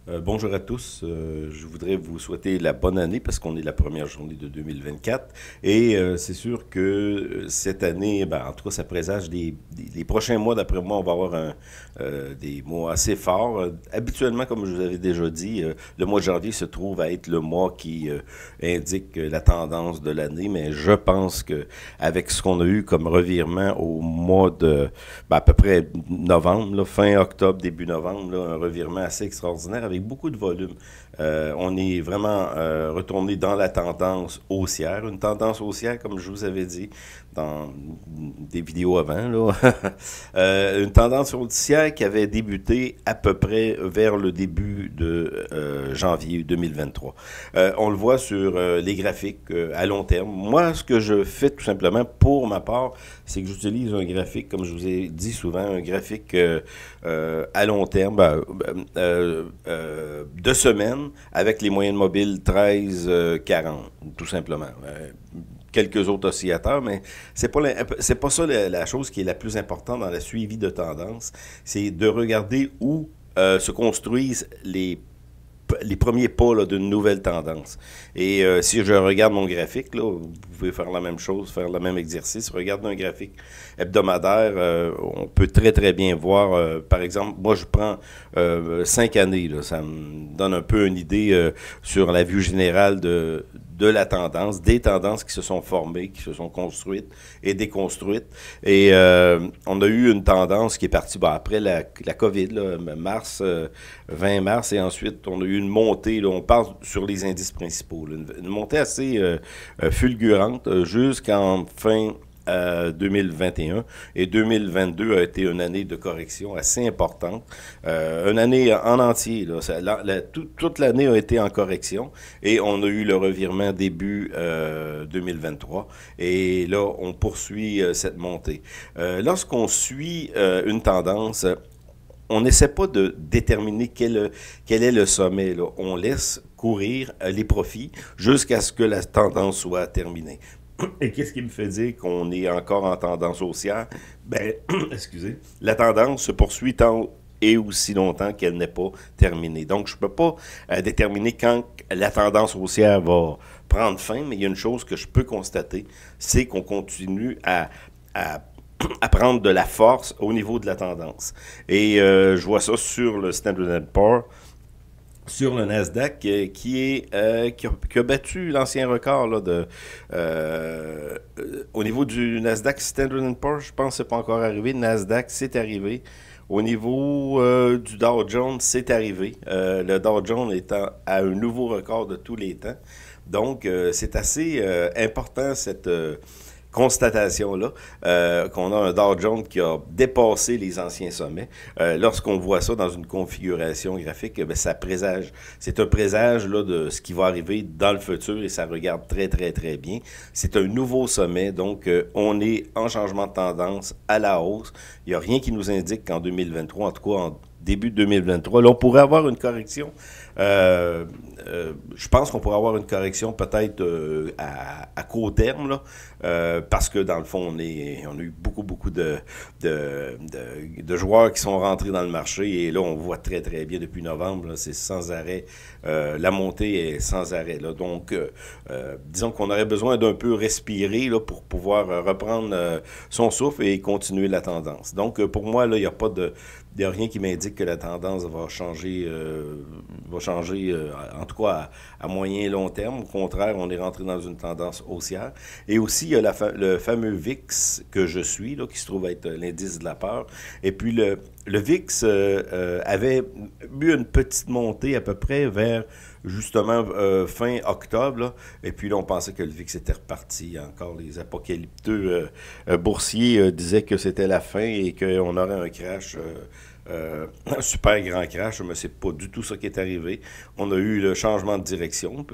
Bonjour à tous. Je voudrais vous souhaiter la bonne année parce qu'on est la première journée de 2024. Et c'est sûr que cette année, ben, en tout cas, ça présage les prochains mois. D'après moi, on va avoir des mois assez forts. Habituellement, comme je vous avais déjà dit, le mois de janvier se trouve à être le mois qui indique la tendance de l'année. Mais je pense que avec ce qu'on a eu comme revirement au mois de ben, à peu près novembre, là, fin octobre, début novembre, là, un revirement assez extraordinaire avec beaucoup de volume. On est vraiment retourné dans la tendance haussière, une tendance haussière, comme je vous avais dit dans des vidéos avant, là. Une tendance haussière qui avait débuté à peu près vers le début de janvier 2023. On le voit sur les graphiques à long terme. Moi, ce que je fais tout simplement pour ma part, c'est que j'utilise un graphique, comme je vous ai dit souvent, un graphique à long terme, de semaine, avec les moyennes mobiles 13-40, tout simplement. Quelques autres oscillateurs, mais c'est pas ça la chose qui est la plus importante dans le suivi de tendance, c'est de regarder où se construisent les premiers pas d'une nouvelle tendance. Et si je regarde mon graphique, là, vous pouvez faire la même chose, faire le même exercice. Regardez un graphique hebdomadaire, on peut très très bien voir, par exemple, moi je prends 5 années, là, ça me donne un peu une idée sur la vue générale de la tendance, des tendances qui se sont formées, qui se sont construites et déconstruites. Et on a eu une tendance qui est partie après la COVID, là, mars, 20 mars, et ensuite on a eu une montée, là, on parle sur les indices principaux, là, une montée assez fulgurante jusqu'en fin 2021 et 2022 a été une année de correction assez importante. Une année en entier, là, toute l'année a été en correction et on a eu le revirement début 2023 et là on poursuit cette montée. Lorsqu'on suit une tendance, on n'essaie pas de déterminer quel est le sommet, là. On laisse courir les profits jusqu'à ce que la tendance soit terminée. Et qu'est-ce qui me fait dire qu'on est encore en tendance haussière? Ben, excusez, la tendance se poursuit tant et aussi longtemps qu'elle n'est pas terminée. Donc, je ne peux pas déterminer quand la tendance haussière va prendre fin, mais il y a une chose que je peux constater, c'est qu'on continue à à prendre de la force au niveau de la tendance. Et je vois ça sur le Standard & Poor's, sur le Nasdaq qui a battu l'ancien record là, au niveau du Nasdaq Standard & Poor's, je pense que c'est pas encore arrivé. Nasdaq, c'est arrivé. Au niveau du Dow Jones, c'est arrivé. Le Dow Jones est à un nouveau record de tous les temps. Donc, c'est assez important cette constatation-là, qu'on a un Dow Jones qui a dépassé les anciens sommets. Lorsqu'on voit ça dans une configuration graphique, ben, ça présage. C'est un présage là, de ce qui va arriver dans le futur et ça regarde très, très, très bien. C'est un nouveau sommet, donc on est en changement de tendance à la hausse. Il n'y a rien qui nous indique qu'en 2023, en tout cas en début 2023, là, on pourrait avoir une correction. Je pense qu'on pourrait avoir une correction peut-être à court terme, là, parce que dans le fond, on a eu beaucoup de joueurs qui sont rentrés dans le marché et là, on voit très très bien depuis novembre, c'est sans arrêt, la montée est sans arrêt. Là, donc, disons qu'on aurait besoin d'un peu respirer là, pour pouvoir reprendre son souffle et continuer la tendance. Donc, pour moi, là, il n'y a pas de... Il n'y a rien qui m'indique que la tendance va changer, en tout cas à moyen et long terme. Au contraire, on est rentré dans une tendance haussière. Et aussi, il y a le fameux VIX que je suis, là, qui se trouve être l'indice de la peur. Et puis, le VIX avait eu une petite montée à peu près vers justement fin octobre. Là. Et puis là, on pensait que le VIX était reparti. Encore les apocalypteux boursiers disaient que c'était la fin et qu'on aurait un crash. Un super grand crash, mais c'est pas du tout ça qui est arrivé. On a eu le changement de direction.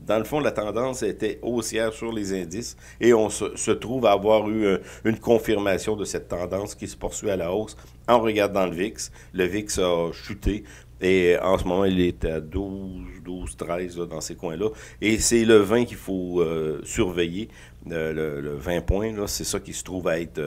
Dans le fond, la tendance était haussière sur les indices et on se trouve à avoir eu une confirmation de cette tendance qui se poursuit à la hausse en regardant le VIX. Le VIX a chuté Et en ce moment, il est à 12, 13 là, dans ces coins-là. Et c'est le 20 qu'il faut surveiller. Le 20 points, là, c'est ça qui se trouve à être...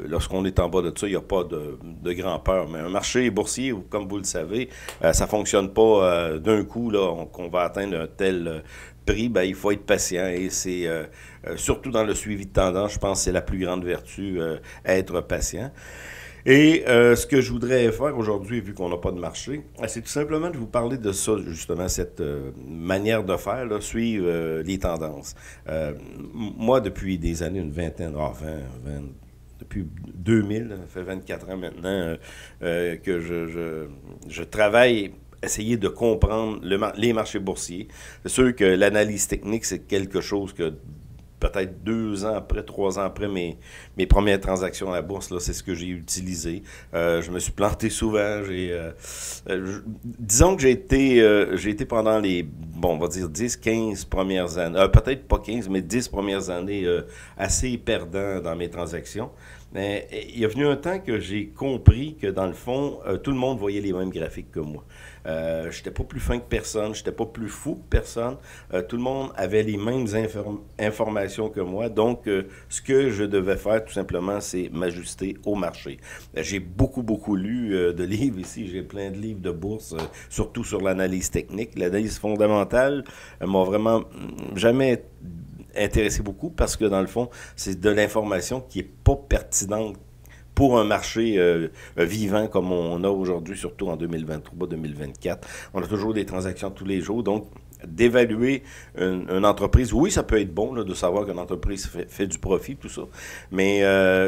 lorsqu'on est en bas de ça, il n'y a pas de grand peur. Mais un marché boursier, comme vous le savez, ça ne fonctionne pas d'un coup, là, qu'on va atteindre un tel prix. Ben, il faut être patient. Et c'est surtout dans le suivi de tendance, je pense que c'est la plus grande vertu, être patient. Et ce que je voudrais faire aujourd'hui, vu qu'on n'a pas de marché, c'est tout simplement de vous parler de ça, justement, cette manière de faire, là, suivre les tendances. Moi, depuis des années, une vingtaine, 20, depuis 2000, ça fait 24 ans maintenant, que je travaille essayer de comprendre les marchés boursiers. C'est sûr que l'analyse technique, c'est quelque chose que peut-être 2 ans après, 3 ans après mes premières transactions à la bourse, là, c'est ce que j'ai utilisé. Je me suis planté souvent. Disons que j'ai été pendant les, bon, on va dire 10, 15 premières années, peut-être pas 15, mais 10 premières années assez perdant dans mes transactions. Mais il est venu un temps que j'ai compris que, dans le fond, tout le monde voyait les mêmes graphiques que moi. J'étais pas plus fin que personne, j'étais pas plus fou que personne. Tout le monde avait les mêmes informations que moi. Donc, ce que je devais faire, tout simplement, c'est m'ajuster au marché. J'ai beaucoup lu de livres ici. J'ai plein de livres de bourse, surtout sur l'analyse technique. L'analyse fondamentale m'a vraiment jamais intéressé beaucoup parce que, dans le fond, c'est de l'information qui est pas pertinente pour un marché vivant comme on a aujourd'hui, surtout en 2023-2024. On a toujours des transactions tous les jours, donc d'évaluer une entreprise, oui, ça peut être bon là, de savoir qu'une entreprise fait du profit, tout ça, mais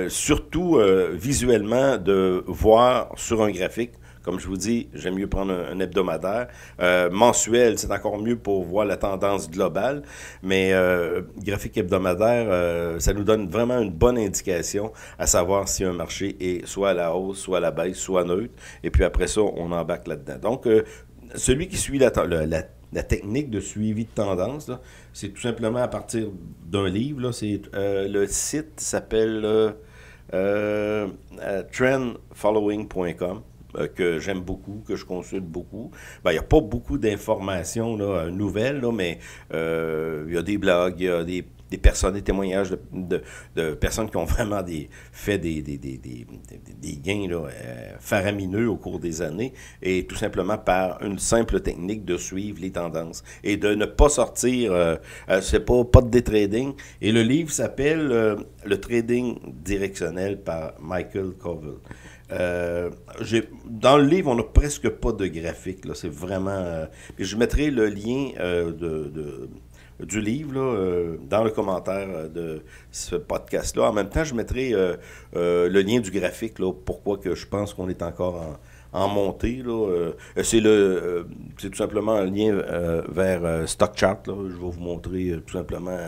surtout visuellement de voir sur un graphique. Comme je vous dis, j'aime mieux prendre un hebdomadaire. Mensuel, c'est encore mieux pour voir la tendance globale. Mais graphique hebdomadaire, ça nous donne vraiment une bonne indication à savoir si un marché est soit à la hausse, soit à la baisse, soit neutre. Et puis après ça, on embarque là-dedans. Donc, celui qui suit la technique de suivi de tendance, c'est tout simplement à partir d'un livre. Là, le site s'appelle trendfollowing.com. Que j'aime beaucoup, que je consulte beaucoup. Ben, il n'y a pas beaucoup d'informations là, nouvelles, là, mais il y a des blogs, il y a des personnes, des témoignages de personnes qui ont vraiment fait des gains là, faramineux au cours des années, et tout simplement par une simple technique de suivre les tendances et de ne pas sortir, c'est pas de détrading. Et le livre s'appelle Le trading directionnel par Michael Covel. Dans le livre, on n'a presque pas de graphique. Là, c'est vraiment... je mettrai le lien du livre là, dans le commentaire de ce podcast-là. En même temps, je mettrai le lien du graphique. Là, pourquoi que je pense qu'on est encore en montée. Là. C'est tout simplement un lien vers StockChart. Là. Je vais vous montrer tout simplement...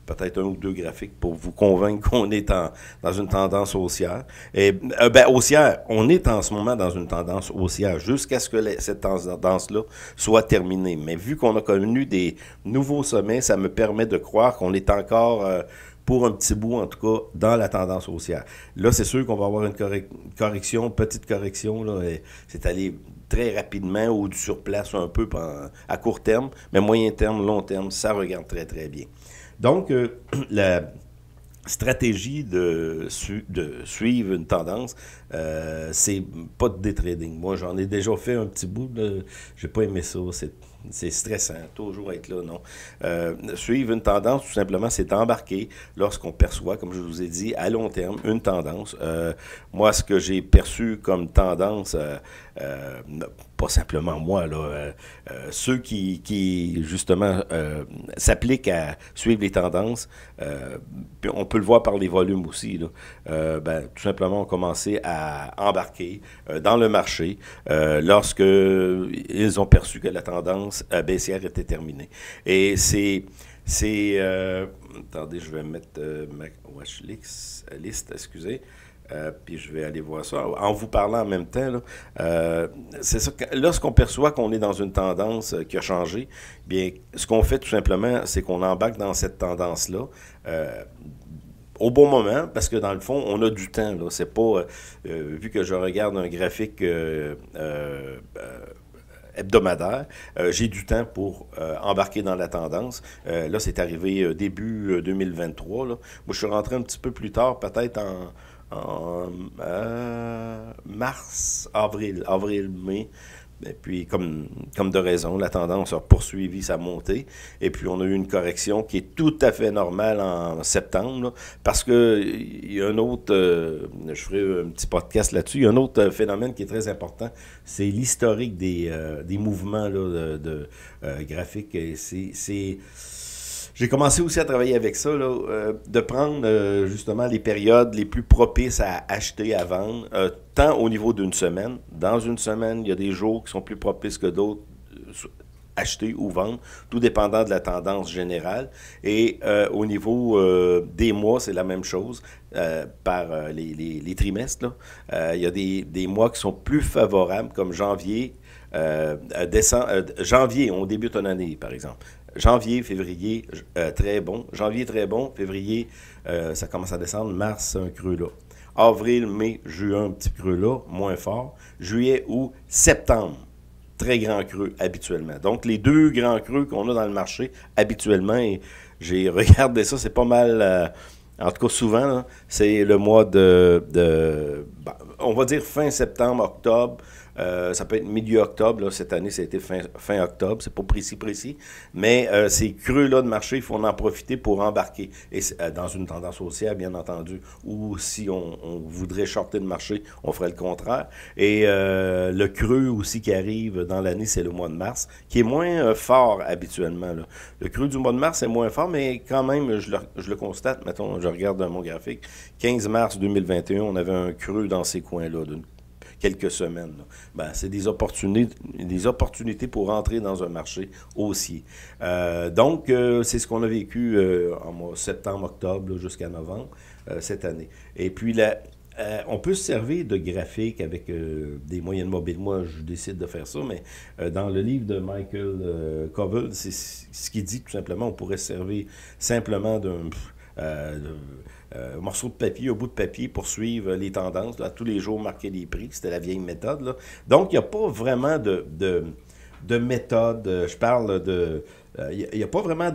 peut-être 1 ou 2 graphiques pour vous convaincre qu'on est dans une tendance haussière. Et haussière, on est en ce moment dans une tendance haussière jusqu'à ce que cette tendance-là soit terminée. Mais vu qu'on a connu des nouveaux sommets, ça me permet de croire qu'on est encore, pour un petit bout en tout cas, dans la tendance haussière. Là, c'est sûr qu'on va avoir une correction, petite correction, là, c'est allé très rapidement ou du surplace un peu à court terme, mais moyen terme, long terme, ça regarde très, très bien. Donc, la stratégie de suivre une tendance, c'est pas de détrading. Moi, j'en ai déjà fait un petit bout. J'ai pas aimé ça. C'est stressant, toujours être là, non. Suivre une tendance, tout simplement, c'est d'embarquer lorsqu'on perçoit, comme je vous ai dit, à long terme, une tendance. Moi, ce que j'ai perçu comme tendance, pas simplement moi, là, ceux qui justement, s'appliquent à suivre les tendances, puis on peut le voir par les volumes aussi, là, tout simplement, ont commencé à embarquer dans le marché lorsque ils ont perçu que la tendance baissière était terminée. Et attendez, je vais mettre ma watchlist, excusez. Puis je vais aller voir ça. En vous parlant en même temps, là, c'est ça. Lorsqu'on perçoit qu'on est dans une tendance qui a changé, bien, ce qu'on fait tout simplement, c'est qu'on embarque dans cette tendance-là. au bon moment, parce que dans le fond, on a du temps. Là. C'est pas, vu que je regarde un graphique hebdomadaire, j'ai du temps pour embarquer dans la tendance. Là, c'est arrivé début 2023. Là. Moi, je suis rentré un petit peu plus tard, peut-être en mars, avril, mai. Et puis, comme de raison, la tendance a poursuivi sa montée. Et puis, on a eu une correction qui est tout à fait normale en septembre, là, parce que il y a un autre, je ferai un petit podcast là-dessus, il y a un autre phénomène qui est très important, c'est l'historique des mouvements là, graphiques. Et j'ai commencé aussi à travailler avec ça, là, de prendre justement les périodes les plus propices à acheter, à vendre, tant au niveau d'une semaine. Dans une semaine, il y a des jours qui sont plus propices que d'autres, acheter ou vendre, tout dépendant de la tendance générale. Et au niveau des mois, c'est la même chose, par les trimestres. Là. Il y a des mois qui sont plus favorables, comme janvier, janvier, on débute une année, par exemple. Janvier, février, très bon. Janvier, très bon. Février, ça commence à descendre. Mars, un creux là. Avril, mai, juin, un petit creux là, moins fort. Juillet, août, septembre, très grand creux habituellement. Donc, les deux grands creux qu'on a dans le marché habituellement, et j'ai regardé ça, c'est pas mal, en tout cas souvent, c'est le mois on va dire fin septembre, octobre. Ça peut être milieu octobre. Là, cette année, ça a été fin octobre. C'est pas précis. Mais ces creux-là de marché, il faut en profiter pour embarquer. Et dans une tendance haussière, bien entendu. Ou si on voudrait shorter le marché, on ferait le contraire. Et le creux aussi qui arrive dans l'année, c'est le mois de mars, qui est moins fort habituellement. Là. Le creux du mois de mars est moins fort, mais quand même, je le constate. Mettons, je regarde mon graphique. 15 mars 2021, on avait un creux dans ces coins-là d'une quelques semaines. Ben, c'est des opportunités pour rentrer dans un marché haussier. Donc, c'est ce qu'on a vécu en septembre, octobre, jusqu'à novembre cette année. Et puis, on peut se servir de graphiques avec des moyennes mobiles. Moi, je décide de faire ça, mais dans le livre de Michael Covell, c'est ce qu'il dit tout simplement. On pourrait se servir simplement d'un morceau de papier, un bout de papier pour suivre les tendances, là, tous les jours marquer les prix. C'était la vieille méthode. Là. Donc, il n'y a pas vraiment de méthode. Je parle de... Il n'y a pas vraiment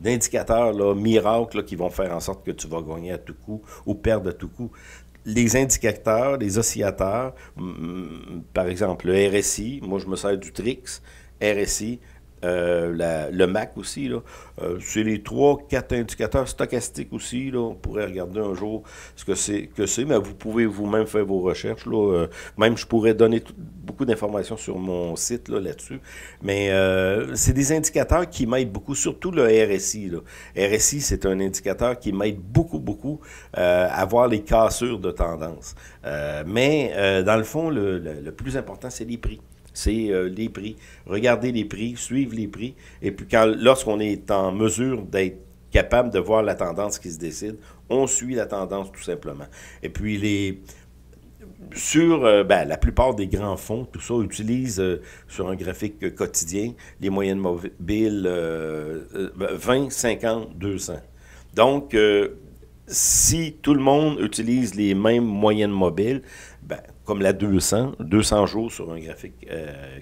d'indicateurs miracles là, qui vont faire en sorte que tu vas gagner à tout coup ou perdre à tout coup. Les indicateurs, les oscillateurs, par exemple le RSI, moi je me sers du TRIX, RSI, le MAC aussi, là, c'est les 3-4 indicateurs stochastiques aussi, là, on pourrait regarder un jour ce que c'est, mais vous pouvez vous-même faire vos recherches, là, même je pourrais donner beaucoup d'informations sur mon site là-dessus, mais c'est des indicateurs qui m'aident beaucoup, surtout le RSI. Là. RSI, c'est un indicateur qui m'aide beaucoup à voir les cassures de tendance, mais dans le fond, le plus important, c'est les prix. C'est les prix. Regardez les prix, suivre les prix. Et puis, lorsqu'on est en mesure d'être capable de voir la tendance qui se décide, on suit la tendance tout simplement. Et puis, la plupart des grands fonds, tout ça, utilisent sur un graphique quotidien les moyennes mobiles 20, 50, 200. Donc, si tout le monde utilise les mêmes moyennes mobiles, ben, comme la 200 jours sur un graphique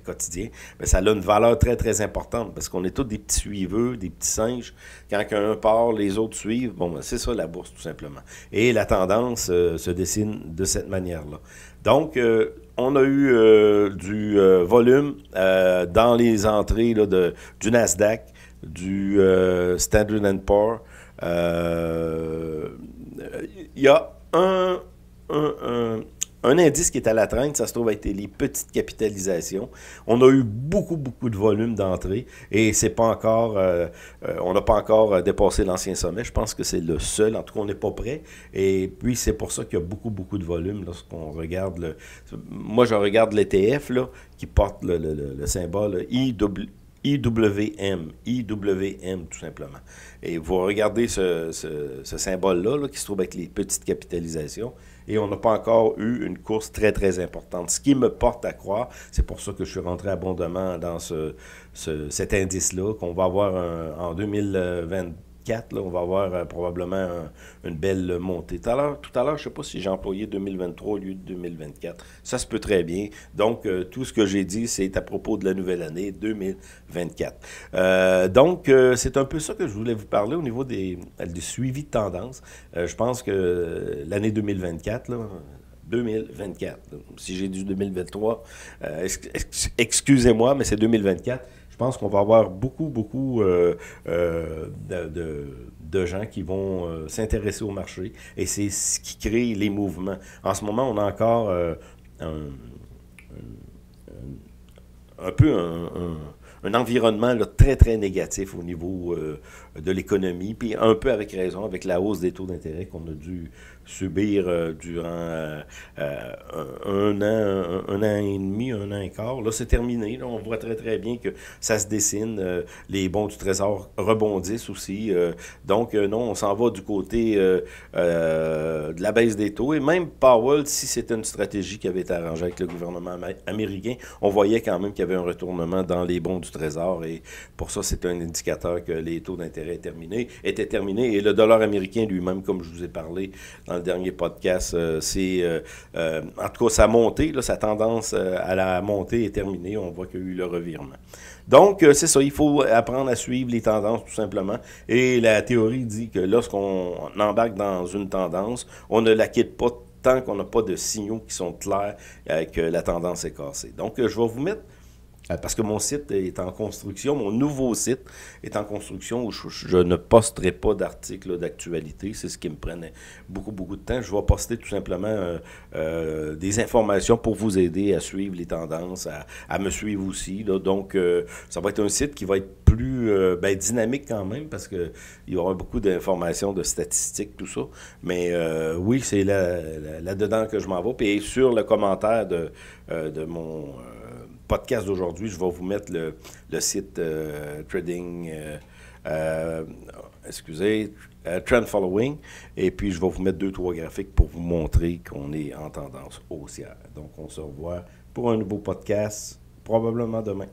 quotidien, ben, ça a une valeur très importante parce qu'on est tous des petits suiveux, des petits singes. Quand un part, les autres suivent. Bon, ben, c'est ça la bourse, tout simplement. Et la tendance se dessine de cette manière-là. Donc, on a eu du volume dans les entrées là, du Nasdaq, du Standard & Poor's. Il y a un indice qui est à la traîne, ça se trouve être les petites capitalisations. On a eu beaucoup de volume d'entrée et c'est pas encore, on n'a pas encore dépassé l'ancien sommet. Je pense que c'est le seul, en tout cas on n'est pas prêt. Et puis c'est pour ça qu'il y a beaucoup de volume lorsqu'on regarde moi je regarde l'ETF là, qui porte le symbole IWM tout simplement. Et vous regardez ce symbole-là là, qui se trouve avec les petites capitalisations, et on n'a pas encore eu une course très importante. Ce qui me porte à croire, c'est pour ça que je suis rentré abondamment dans cet indice-là, qu'on va avoir en 2020, 2024, là, on va avoir probablement une belle montée. Tout à l'heure, je ne sais pas si j'ai employé 2023 au lieu de 2024. Ça se peut très bien. Donc, tout ce que j'ai dit, c'est à propos de la nouvelle année 2024. Donc, c'est un peu ça que je voulais vous parler au niveau du suivi de tendance. Je pense que l'année 2024, là, 2024. Si j'ai dit 2023, excusez-moi, mais c'est 2024. Je pense qu'on va avoir beaucoup de gens qui vont s'intéresser au marché et c'est ce qui crée les mouvements. En ce moment, on a encore un peu un environnement là, très négatif au niveau de l'économie, puis un peu avec raison, avec la hausse des taux d'intérêt qu'on a dû subir durant un an et demi, un an et quart. Là, c'est terminé. Là, on voit très bien que ça se dessine. Les bons du Trésor rebondissent aussi. Donc, non, on s'en va du côté de la baisse des taux. Et même Powell, si c'était une stratégie qui avait été arrangée avec le gouvernement américain, on voyait quand même qu'il y avait un retournement dans les bons du Trésor. Et pour ça, c'est un indicateur que les taux d'intérêt étaient terminés. Et le dollar américain lui-même, comme je vous ai parlé dans le dernier podcast, en tout cas, sa montée, là, sa tendance à la montée est terminée. On voit qu'il y a eu le revirement. Donc, c'est ça, il faut apprendre à suivre les tendances tout simplement. Et la théorie dit que lorsqu'on embarque dans une tendance, on ne la quitte pas tant qu'on n'a pas de signaux qui sont clairs que la tendance est cassée. Donc, je vais vous mettre parce que mon site est en construction, mon nouveau site est en construction où je ne posterai pas d'articles d'actualité. C'est ce qui me prenait beaucoup de temps. Je vais poster tout simplement des informations pour vous aider à suivre les tendances, à me suivre aussi. Là. Donc, ça va être un site qui va être plus dynamique quand même parce qu'il y aura beaucoup d'informations, de statistiques, tout ça. Mais oui, c'est là-dedans que je m'en vais. Puis sur le commentaire de mon podcast d'aujourd'hui, je vais vous mettre le site Trading, Trend Following, et puis je vais vous mettre 2-3 graphiques pour vous montrer qu'on est en tendance haussière. Donc, on se revoit pour un nouveau podcast, probablement demain.